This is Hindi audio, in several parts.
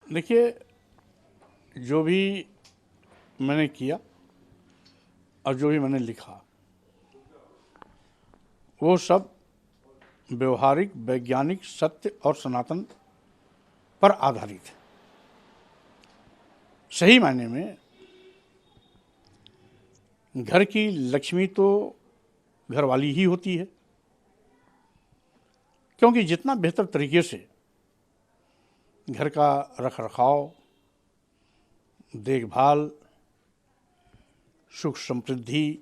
देखिए, जो भी मैंने किया और जो भी मैंने लिखा वो सब व्यवहारिक, वैज्ञानिक, सत्य और सनातन पर आधारित है। सही मायने में घर की लक्ष्मी तो घरवाली ही होती है, क्योंकि जितना बेहतर तरीके से घर का रख रखाव, देखभाल, सुख समृद्धि,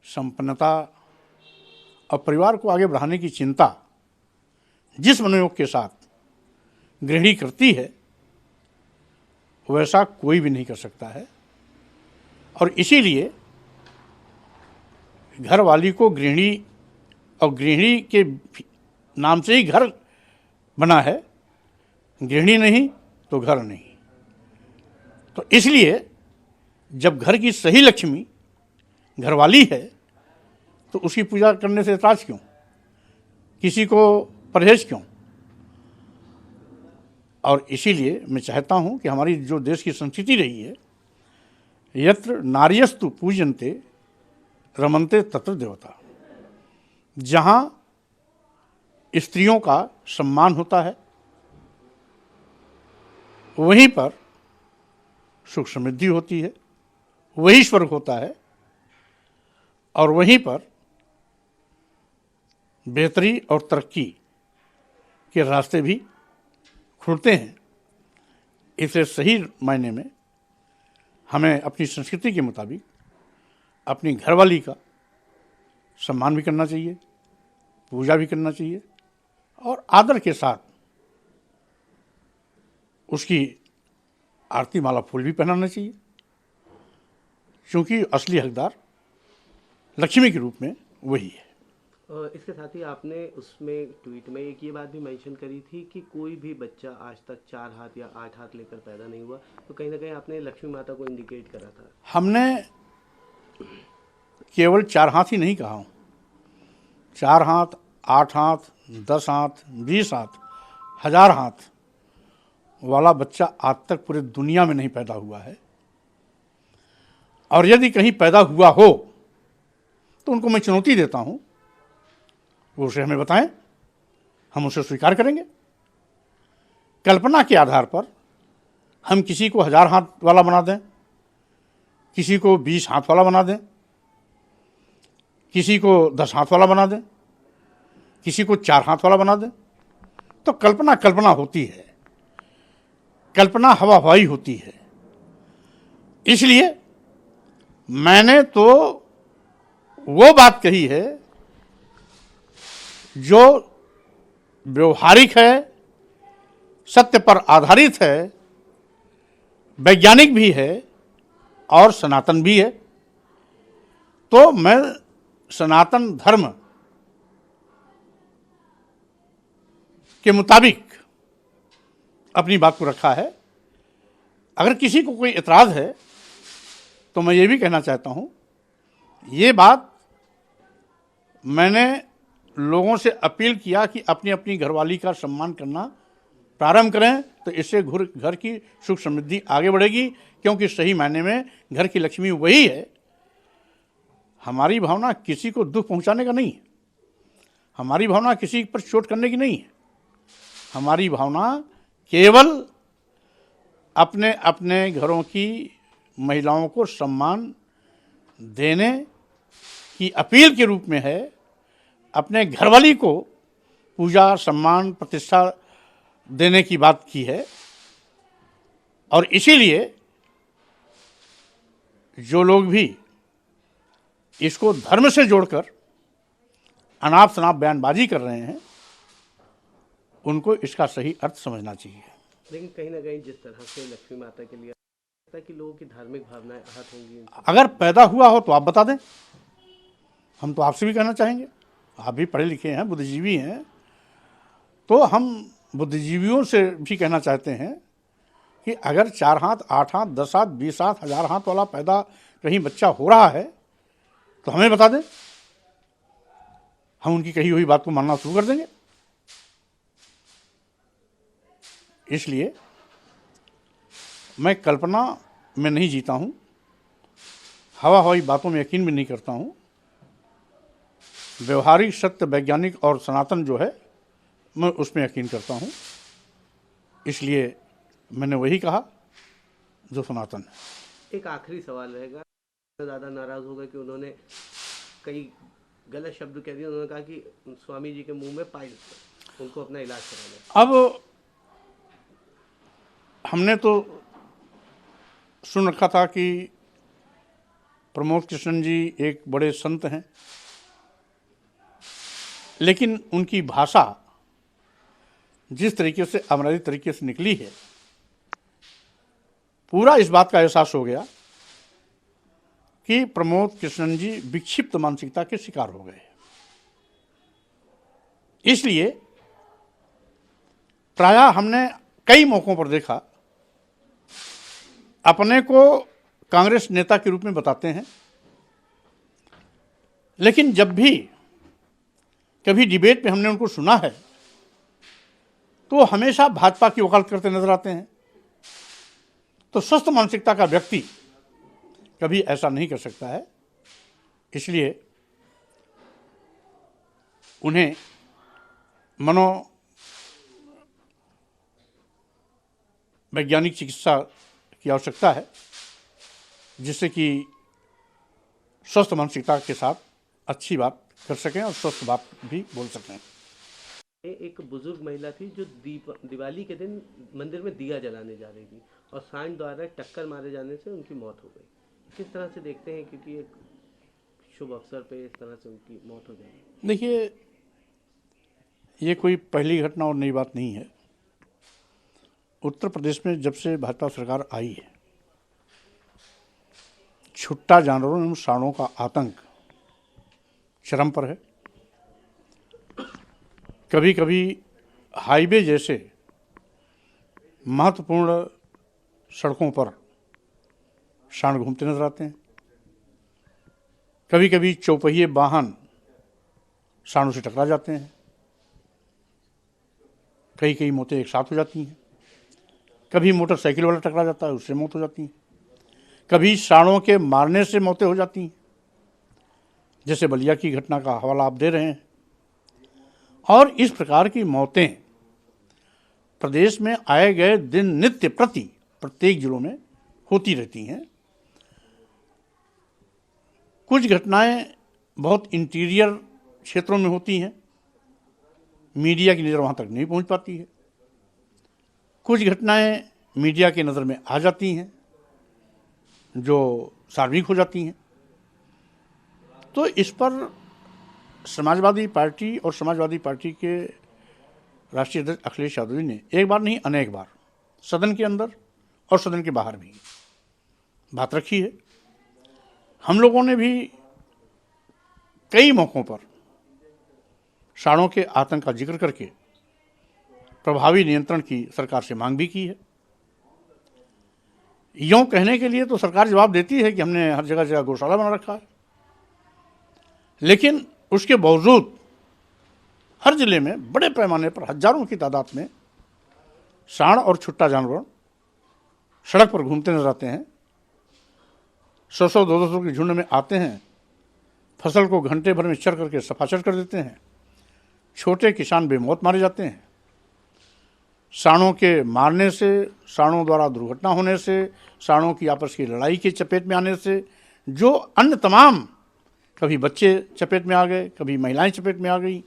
संपन्नता और परिवार को आगे बढ़ाने की चिंता जिस मनोयोग के साथ गृहिणी करती है वैसा कोई भी नहीं कर सकता है। और इसीलिए घर वाली को गृहिणी और गृहिणी के नाम से ही घर बना है, गृहिणी नहीं तो घर नहीं। तो इसलिए जब घर की सही लक्ष्मी घरवाली है तो उसकी पूजा करने से ऐतराज क्यों, किसी को परहेज क्यों। और इसीलिए मैं चाहता हूं कि हमारी जो देश की संस्कृति रही है, यत्र नार्यस्तु पूजन्ते रमन्ते तत्र देवता, जहां स्त्रियों का सम्मान होता है वहीं पर सुख समृद्धि होती है, वही स्वर्ग होता है और वहीं पर बेहतरी और तरक्की के रास्ते भी खुलते हैं। इसलिए सही मायने में हमें अपनी संस्कृति के मुताबिक अपनी घरवाली का सम्मान भी करना चाहिए, पूजा भी करना चाहिए और आदर के साथ उसकी आरती माला फूल भी पहनाना चाहिए, क्योंकि असली हकदार लक्ष्मी के रूप में वही है। इसके साथ ही आपने उसमें ट्वीट में एक ये बात भी मेंशन करी थी कि कोई भी बच्चा आज तक 4 हाथ या 8 हाथ लेकर पैदा नहीं हुआ, तो कहीं ना कहीं आपने लक्ष्मी माता को इंडिकेट करा था। हमने केवल 4 हाथ ही नहीं कहा हूँ, 4 हाथ, 8 हाथ, 10 हाथ, 20 हाथ, 1000 हाथ वाला बच्चा आज तक पूरे दुनिया में नहीं पैदा हुआ है। और यदि कहीं पैदा हुआ हो तो उनको मैं चुनौती देता हूं, वो उसे हमें बताएं, हम उसे स्वीकार करेंगे। कल्पना के आधार पर हम किसी को 1000 हाथ वाला बना दें, किसी को 20 हाथ वाला बना दें, किसी को 10 हाथ वाला बना दें, किसी को 4 हाथ वाला बना दें, तो कल्पना कल्पना होती है, कल्पना हवा हवाई होती है। इसलिए मैंने तो वो बात कही है जो व्यवहारिक है, सत्य पर आधारित है, वैज्ञानिक भी है और सनातन भी है। तो मैं सनातन धर्म के मुताबिक अपनी बात को रखा है। अगर किसी को कोई एतराज़ है तो मैं ये भी कहना चाहता हूँ, ये बात मैंने लोगों से अपील किया कि अपनी अपनी घरवाली का सम्मान करना प्रारंभ करें, तो इससे घर की सुख समृद्धि आगे बढ़ेगी, क्योंकि सही मायने में घर की लक्ष्मी वही है। हमारी भावना किसी को दुख पहुंचाने का नहीं है, हमारी भावना किसी पर चोट करने की नहीं है, हमारी भावना केवल अपने अपने घरों की महिलाओं को सम्मान देने की अपील के रूप में है। अपने घरवाली को पूजा, सम्मान, प्रतिष्ठा देने की बात की है। और इसीलिए जो लोग भी इसको धर्म से जोड़कर अनाप शनाप बयानबाजी कर रहे हैं उनको इसका सही अर्थ समझना चाहिए। लेकिन कहीं ना कहीं जिस तरह से लक्ष्मी माता के लिए कि लोगों की धार्मिक भावनाएं आहत होंगी, अगर पैदा हुआ हो तो आप बता दें, हम तो आपसे भी कहना चाहेंगे, आप भी पढ़े लिखे हैं, बुद्धिजीवी हैं, तो हम बुद्धिजीवियों से भी कहना चाहते हैं कि अगर 4 हाथ, 8 हाथ, 10 हाथ, 20 हाथ, 1000 हाथ वाला पैदा कहीं बच्चा हो रहा है तो हमें बता दें, हम उनकी कही हुई बात को मानना शुरू कर देंगे। इसलिए मैं कल्पना में नहीं जीता हूँ, हवा हवाई बातों में यकीन भी नहीं करता हूँ। व्यवहारिक, सत्य, वैज्ञानिक और सनातन जो है मैं उसमें यकीन करता हूँ। इसलिए मैंने वही कहा जो सनातन है। एक आखिरी सवाल रहेगा, ज़्यादा नाराज़ हो गए कि उन्होंने कई गलत शब्द कह दिए। उन्होंने कहा कि स्वामी जी के मुंह में पाइल, उनको अपना इलाज कराना। अब हमने तो सुन रखा था कि प्रमोद कृष्ण जी एक बड़े संत हैं, लेकिन उनकी भाषा जिस तरीके से अमराधी तरीके से निकली है, पूरा इस बात का एहसास हो गया कि प्रमोद कृष्णन जी विक्षिप्त मानसिकता के शिकार हो गए। इसलिए प्रायः हमने कई मौकों पर देखा, अपने को कांग्रेस नेता के रूप में बताते हैं, लेकिन जब भी कभी डिबेट में हमने उनको सुना है तो हमेशा भाजपा की वकालत करते नजर आते हैं। तो स्वस्थ मानसिकता का व्यक्ति कभी ऐसा नहीं कर सकता है। इसलिए उन्हें मनोवैज्ञानिक चिकित्सा की आवश्यकता है, जिससे कि स्वस्थ मानसिकता के साथ अच्छी बात कर सकें और स्वस्थ बात भी बोल सकें। एक बुजुर्ग महिला थी जो दिवाली के दिन मंदिर में दिया जलाने जा रही थी और सांड द्वारा टक्कर मारे जाने से उनकी मौत हो गई। किस तरह से देखते हैं, क्योंकि एक शुभ अवसर पे इस तरह से उनकी मौत हो जाएगी? देखिए, ये कोई पहली घटना और नई बात नहीं है। उत्तर प्रदेश में जब से भाजपा सरकार आई है, छुट्टा जानवरों एवं सांडों का आतंक चरम पर है। कभी कभी हाईवे जैसे महत्वपूर्ण सड़कों पर सांड घूमते नजर आते हैं। कभी कभी चौपहिए वाहन सांडों से टकरा जाते हैं। कई मौतें एक साथ हो जाती हैं। कभी मोटरसाइकिल वाला टकरा जाता है, उससे मौत हो जाती है। कभी सांडों के मारने से मौतें हो जाती हैं, जैसे बलिया की घटना का हवाला आप दे रहे हैं। और इस प्रकार की मौतें प्रदेश में आए गए दिन नित्य प्रति प्रत्येक जिलों में होती रहती हैं। कुछ घटनाएं बहुत इंटीरियर क्षेत्रों में होती हैं, मीडिया की नज़र वहाँ तक नहीं पहुँच पाती है। कुछ घटनाएं मीडिया की नज़र में आ जाती हैं जो सार्वजनिक हो जाती हैं। तो इस पर समाजवादी पार्टी और समाजवादी पार्टी के राष्ट्रीय अध्यक्ष अखिलेश यादव जी ने एक बार नहीं अनेक बार सदन के अंदर और सदन के बाहर भी बात रखी है। हम लोगों ने भी कई मौक़ों पर सांडों के आतंक का जिक्र करके प्रभावी नियंत्रण की सरकार से मांग भी की है। यूँ कहने के लिए तो सरकार जवाब देती है कि हमने हर जगह जगह गौशाला बना रखा है, लेकिन उसके बावजूद हर जिले में बड़े पैमाने पर हजारों की तादाद में सांड और छुट्टा जानवर सड़क पर घूमते नजर आते हैं। 100 200 के झुंड में आते हैं, फसल को घंटे भर में चर करके सफाचर कर देते हैं। छोटे किसान बेमौत मारे जाते हैं। सांडों के मारने से, सांडों द्वारा दुर्घटना होने से, सांडों की आपस की लड़ाई के चपेट में आने से जो अन्य तमाम, कभी बच्चे चपेट में आ गए, कभी महिलाएं चपेट में आ गई,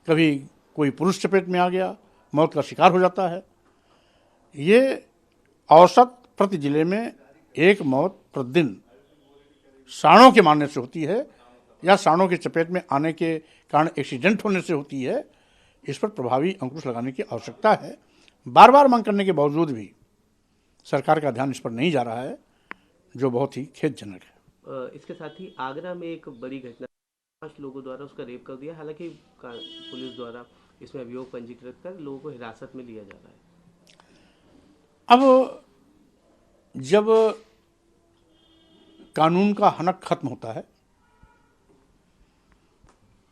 कभी कोई पुरुष चपेट में आ गया, मौत का शिकार हो जाता है। ये औसत प्रति जिले में एक मौत प्रतिदिन सांडों के मारने से होती है या सांडों के चपेट में आने के कारण एक्सीडेंट होने से होती है। इस पर प्रभावी अंकुश लगाने की आवश्यकता है। बार बार मांग करने के बावजूद भी सरकार का ध्यान इस पर नहीं जा रहा है, जो बहुत ही खेदजनक है। इसके साथ ही आगरा में एक बड़ी घटना, 5 लोगों द्वारा उसका रेप कर दिया। हालांकि पुलिस द्वारा इसमें अभियोग पंजीकृत कर लोगों को हिरासत में लिया जा रहा है। अब जब कानून का हनक खत्म होता है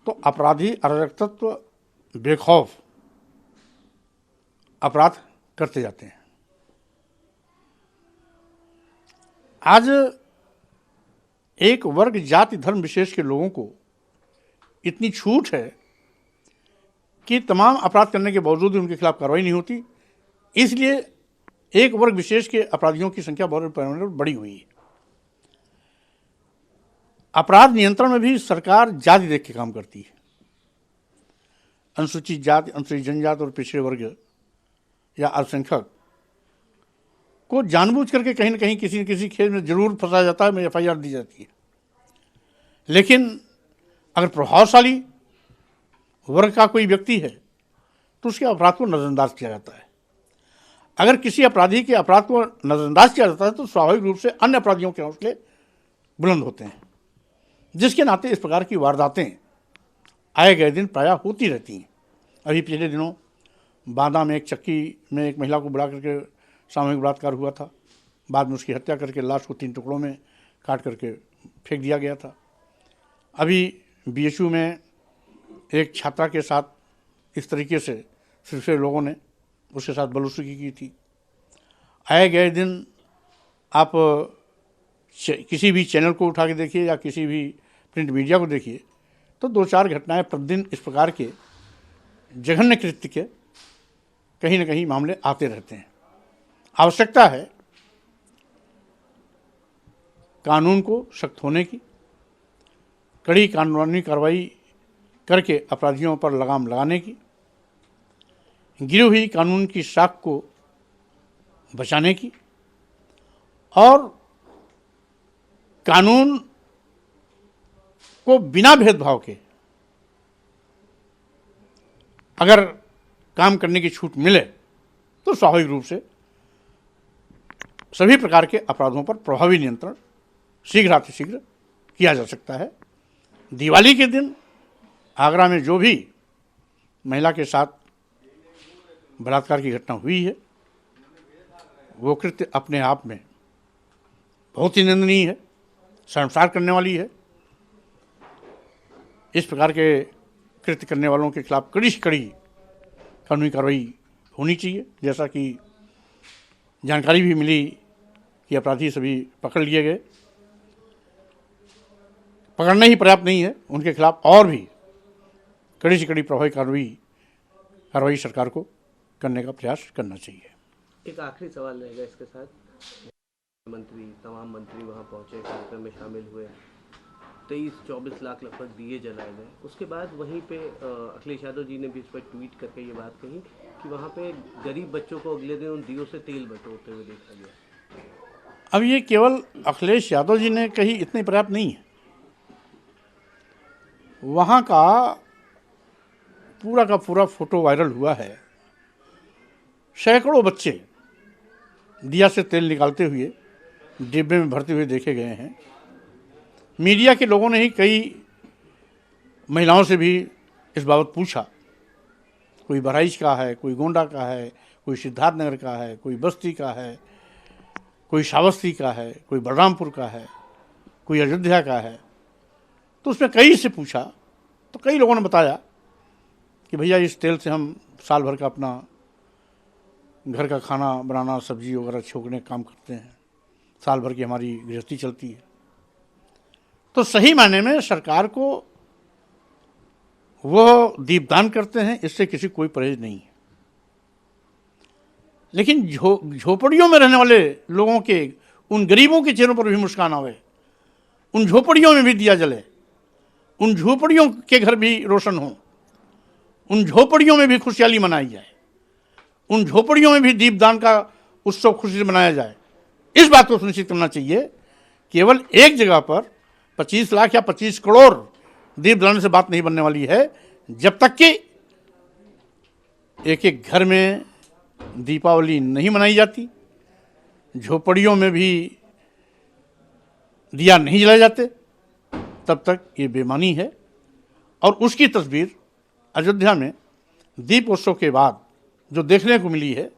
तो अपराधी अराजकत्व बेखौफ अपराध करते जाते हैं। आज एक वर्ग, जाति, धर्म विशेष के लोगों को इतनी छूट है कि तमाम अपराध करने के बावजूद भी उनके खिलाफ कार्रवाई नहीं होती। इसलिए एक वर्ग विशेष के अपराधियों की संख्या बहुत बड़ी हुई है। अपराध नियंत्रण में भी सरकार जाति देख के काम करती है। अनुसूचित जाति, अनुसूचित जनजाति और पिछड़े वर्ग या अल्पसंख्यक को जानबूझ करके कहीं न कहीं किसी न किसी खेल में जरूर फंसाया जाता है, में FIR दी जाती है। लेकिन अगर प्रभावशाली वर्ग का कोई व्यक्ति है तो उसके अपराध को नजरअंदाज किया जाता है। अगर किसी अपराधी के अपराध को नजरअंदाज किया जाता है तो स्वाभाविक रूप से अन्य अपराधियों के हौसले बुलंद होते हैं, जिसके नाते इस प्रकार की वारदातें आए गए दिन प्रायः होती रहती हैं। अभी पिछले दिनों बांदा में एक चक्की में एक महिला को बुला करके सामूहिक बलात्कार हुआ था। बाद में उसकी हत्या करके लाश को 3 टुकड़ों में काट करके फेंक दिया गया था। अभी BHU में एक छात्रा के साथ इस तरीके से सिलसिले लोगों ने उसके साथ बदसलूकी की थी। आए गए दिन आप किसी भी चैनल को उठा के देखिए या किसी भी प्रिंट मीडिया को देखिए तो 2-4 घटनाएं प्रतिदिन इस प्रकार के जघन्य कृत्य के कहीं न कहीं मामले आते रहते हैं। आवश्यकता है कानून को सख्त होने की, कड़ी कानूनी कार्रवाई करके अपराधियों पर लगाम लगाने की, गिरी हुई कानून की साख को बचाने की और कानून को बिना भेदभाव के अगर काम करने की छूट मिले तो स्वाभाविक रूप से सभी प्रकार के अपराधों पर प्रभावी नियंत्रण शीघ्र किया जा सकता है। दिवाली के दिन आगरा में जो भी महिला के साथ बलात्कार की घटना हुई है वो कृत्य अपने आप में बहुत ही निंदनीय है, शर्मसार करने वाली है। इस प्रकार के कृत्य करने वालों के खिलाफ कड़ी से कड़ी कानूनी कार्रवाई होनी चाहिए। जैसा कि जानकारी भी मिली कि अपराधी सभी पकड़ लिए गए। पकड़ना ही पर्याप्त नहीं है, उनके खिलाफ और भी कड़ी से कड़ी प्रभावी कार्रवाई सरकार को करने का प्रयास करना चाहिए। एक आखिरी सवाल रहेगा इसके साथ। तमाम मंत्री वहाँ पहुँचे, कार्यक्रम में शामिल हुए, 23-24 लाख लगभग दिए जलाए गए। उसके बाद वहीं पे अखिलेश यादव जी ने भी इस पर ट्वीट करके ये बात कही कि वहाँ पे गरीब बच्चों को अगले दिन उन दियों से तेल बटोरते हुए देखा गया। अब ये केवल अखिलेश यादव जी ने कही इतने पर्याप्त नहीं है। वहाँ का पूरा फोटो वायरल हुआ है। सैकड़ों बच्चे दिया से तेल निकालते हुए डिब्बे में भरते हुए देखे गए हैं। मीडिया के लोगों ने ही कई महिलाओं से भी इस बाबत पूछा। कोई बहराइच का है, कोई गोंडा का है, कोई सिद्धार्थनगर का है, कोई बस्ती का है, कोई श्रावस्ती का है, कोई बलरामपुर का है, कोई अयोध्या का है। तो उसमें कई से पूछा तो कई लोगों ने बताया कि भैया इस तेल से हम साल भर का अपना घर का खाना बनाना, सब्जी वगैरह छोंकने का काम करते हैं, साल भर की हमारी गृहस्थी चलती है। तो सही मायने में सरकार को वो दीपदान करते हैं, इससे किसी कोई परहेज नहीं है। लेकिन झोपड़ियों में रहने वाले लोगों के, उन गरीबों के चेहरों पर भी मुस्कान आवे, उन झोपड़ियों में भी दिया जले, उन झोपड़ियों के घर भी रोशन हो, उन झोपड़ियों में भी खुशहाली मनाई जाए, उन झोपड़ियों में भी दीपदान का उत्सव खुशी से मनाया जाए। इस बात को सुनिश्चित करना चाहिए। केवल एक जगह पर 25 लाख या 25 करोड़ दीप जलाने से बात नहीं बनने वाली है, जब तक कि एक एक घर में दीपावली नहीं मनाई जाती, झोपड़ियों में भी दिया नहीं जलाए जाते, तब तक ये बेईमानी है। और उसकी तस्वीर अयोध्या में दीप उत्सव के बाद जो देखने को मिली है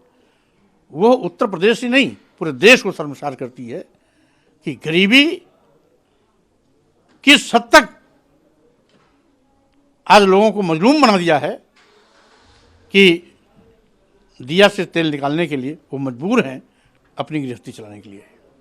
वो उत्तर प्रदेश ही नहीं पूरे देश को शर्मसार करती है कि गरीबी किस हद तक आज लोगों को मजलूम बना दिया है कि दिया से तेल निकालने के लिए वो मजबूर हैं अपनी गृहस्थी चलाने के लिए।